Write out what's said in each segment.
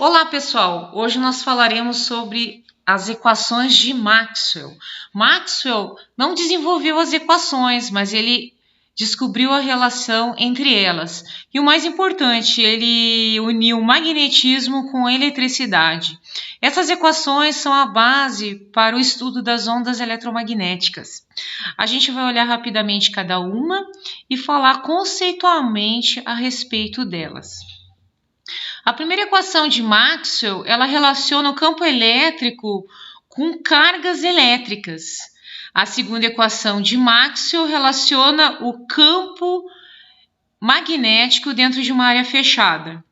Olá, pessoal! Hoje nós falaremos sobre as equações de Maxwell. Maxwell não desenvolveu as equações, mas ele descobriu a relação entre elas. E o mais importante, ele uniu o magnetismo com a eletricidade. Essas equações são a base para o estudo das ondas eletromagnéticas. A gente vai olhar rapidamente cada uma e falar conceitualmente a respeito delas. A primeira equação de Maxwell, ela relaciona o campo elétrico com cargas elétricas. A segunda equação de Maxwell relaciona o campo magnético dentro de uma área fechada.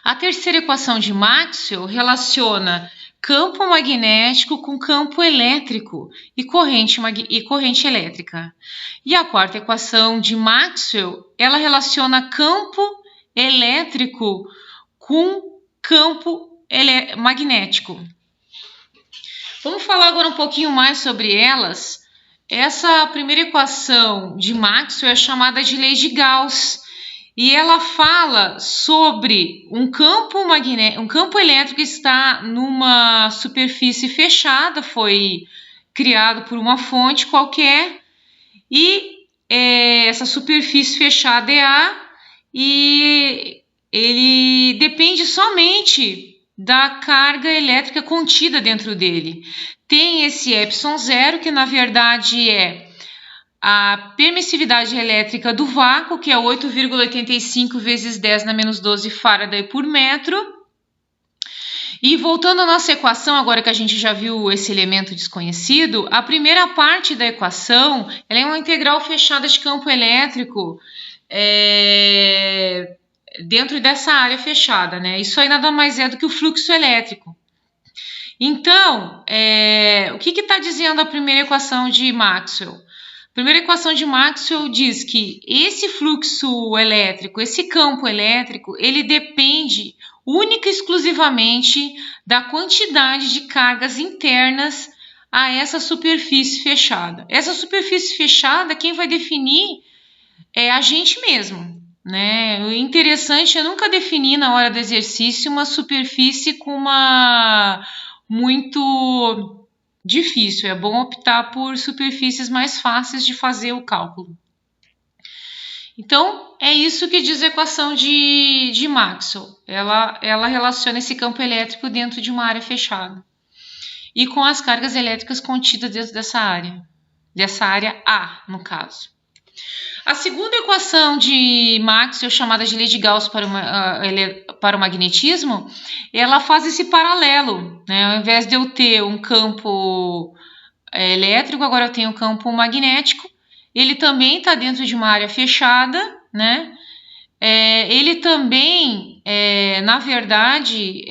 A terceira equação de Maxwell relaciona campo magnético com campo elétrico e corrente elétrica. E a quarta equação de Maxwell, ela relaciona campo elétrico com campo magnético. Vamos falar agora um pouquinho mais sobre elas. Essa primeira equação de Maxwell é chamada de lei de Gauss e ela fala sobre um campo elétrico que está numa superfície fechada, foi criado por uma fonte qualquer e essa superfície fechada é A. E ele depende somente da carga elétrica contida dentro dele. Tem esse ε0, que na verdade é a permissividade elétrica do vácuo, que é 8,85 vezes 10 na menos 12 Faraday por metro. E voltando à nossa equação, agora que a gente já viu esse elemento desconhecido, a primeira parte da equação ela é uma integral fechada de campo elétrico dentro dessa área fechada, né? Isso aí nada mais é do que o fluxo elétrico. Então, o que está dizendo a primeira equação de Maxwell? A primeira equação de Maxwell diz que esse fluxo elétrico, esse campo elétrico, ele depende única e exclusivamente da quantidade de cargas internas a essa superfície fechada. Essa superfície fechada, quem vai definir é a gente mesmo, né? O interessante é nunca definir na hora do exercício uma superfície com uma muito difícil. É bom optar por superfícies mais fáceis de fazer o cálculo. Então, é isso que diz a equação de Maxwell. Ela relaciona esse campo elétrico dentro de uma área fechada e com as cargas elétricas contidas dentro dessa área A, no caso. A segunda equação de Maxwell, chamada de lei de Gauss para o magnetismo, ela faz esse paralelo, né? Ao invés de eu ter um campo elétrico, agora eu tenho um campo magnético. Ele também está dentro de uma área fechada, né? Ele também, na verdade,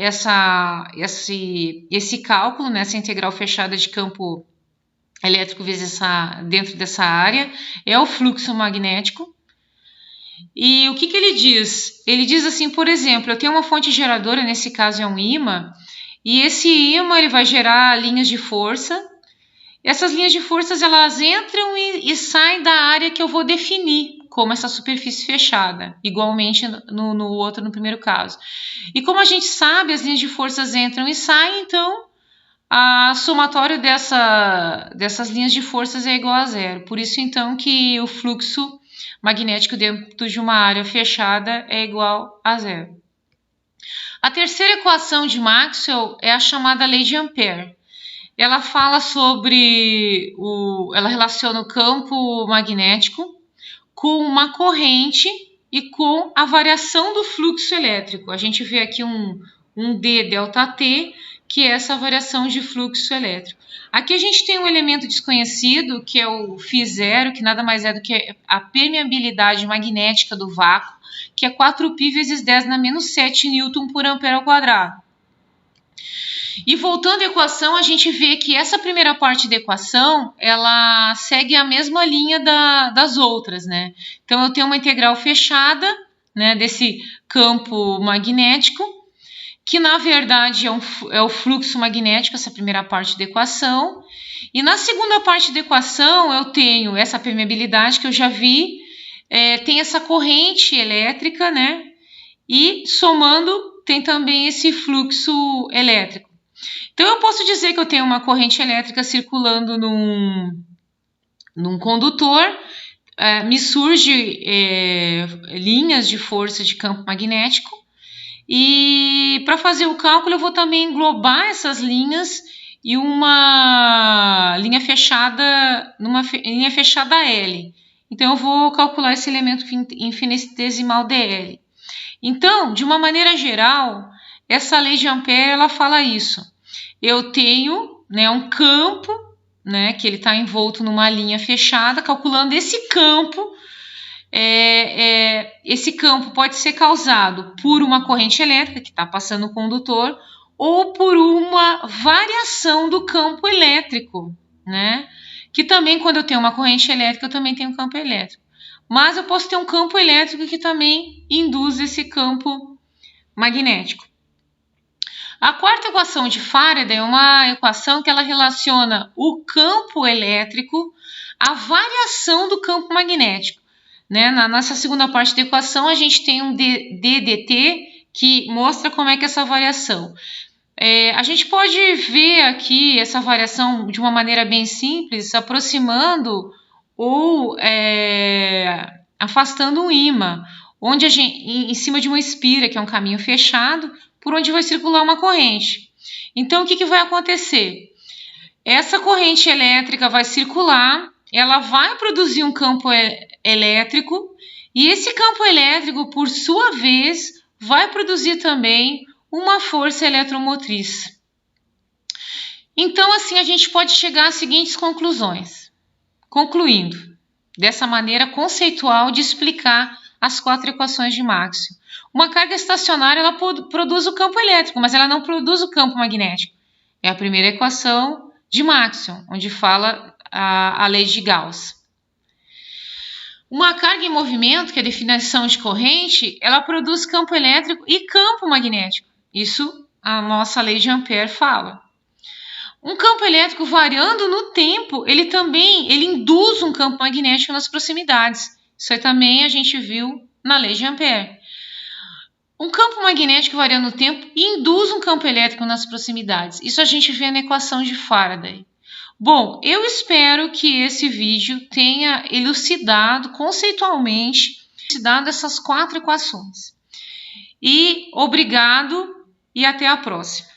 esse cálculo, né, essa integral fechada de campo elétrico vezes dentro dessa área é o fluxo magnético. E o que ele diz? Ele diz assim, por exemplo, eu tenho uma fonte geradora, nesse caso é um ímã, e esse ímã ele vai gerar linhas de força. Essas linhas de forças elas entram e saem da área que eu vou definir como essa superfície fechada, igualmente no primeiro caso. E como a gente sabe, as linhas de forças entram e saem, então a somatório dessas linhas de forças é igual a zero. Por isso, então, que o fluxo magnético dentro de uma área fechada é igual a zero. A terceira equação de Maxwell é a chamada lei de Ampère. Ela fala ela relaciona o campo magnético com uma corrente e com a variação do fluxo elétrico. A gente vê aqui um D delta T, que é essa variação de fluxo elétrico. Aqui a gente tem um elemento desconhecido, que é o φ0, que nada mais é do que a permeabilidade magnética do vácuo, que é 4π vezes 10 na menos 7 Newton por ampere ao quadrado. E voltando à equação, a gente vê que essa primeira parte da equação, ela segue a mesma linha das outras, né? Então, eu tenho uma integral fechada, né, desse campo magnético, que na verdade é o fluxo magnético, essa primeira parte da equação. E na segunda parte da equação eu tenho essa permeabilidade que eu já vi, tem essa corrente elétrica, né? E somando tem também esse fluxo elétrico. Então, eu posso dizer que eu tenho uma corrente elétrica circulando num condutor, me surge linhas de força de campo magnético, e para fazer o cálculo eu vou também englobar essas linhas e uma linha fechada, numa linha fechada L. Então, eu vou calcular esse elemento infinitesimal dL. Então, de uma maneira geral, essa lei de Ampère ela fala isso. Eu tenho, né, um campo, né, que ele está envolto numa linha fechada, calculando esse campo. Esse campo pode ser causado por uma corrente elétrica que está passando no condutor ou por uma variação do campo elétrico, né? Que também, quando eu tenho uma corrente elétrica, eu também tenho um campo elétrico. Mas eu posso ter um campo elétrico que também induz esse campo magnético. A quarta equação de Faraday é uma equação que ela relaciona o campo elétrico à variação do campo magnético. Né? Nessa segunda parte da equação, a gente tem um ddt que mostra como é que é essa variação. A gente pode ver aqui essa variação de uma maneira bem simples, aproximando ou afastando um ímã, onde em cima de uma espira, que é um caminho fechado, por onde vai circular uma corrente. Então, o que vai acontecer? Essa corrente elétrica vai circular, ela vai produzir um campo elétrico, e esse campo elétrico, por sua vez, vai produzir também uma força eletromotriz. Então, assim, a gente pode chegar às seguintes conclusões. Concluindo, dessa maneira conceitual de explicar as 4 equações de Maxwell. Uma carga estacionária ela produz o campo elétrico, mas ela não produz o campo magnético. É a primeira equação de Maxwell, onde fala a lei de Gauss. Uma carga em movimento, que é a definição de corrente, ela produz campo elétrico e campo magnético. Isso a nossa lei de Ampère fala. Um campo elétrico variando no tempo, ele induz um campo magnético nas proximidades. Isso aí também a gente viu na lei de Ampère. Um campo magnético variando no tempo induz um campo elétrico nas proximidades. Isso a gente vê na equação de Faraday. Bom, eu espero que esse vídeo tenha elucidado conceitualmente essas 4 equações. E obrigado e até a próxima.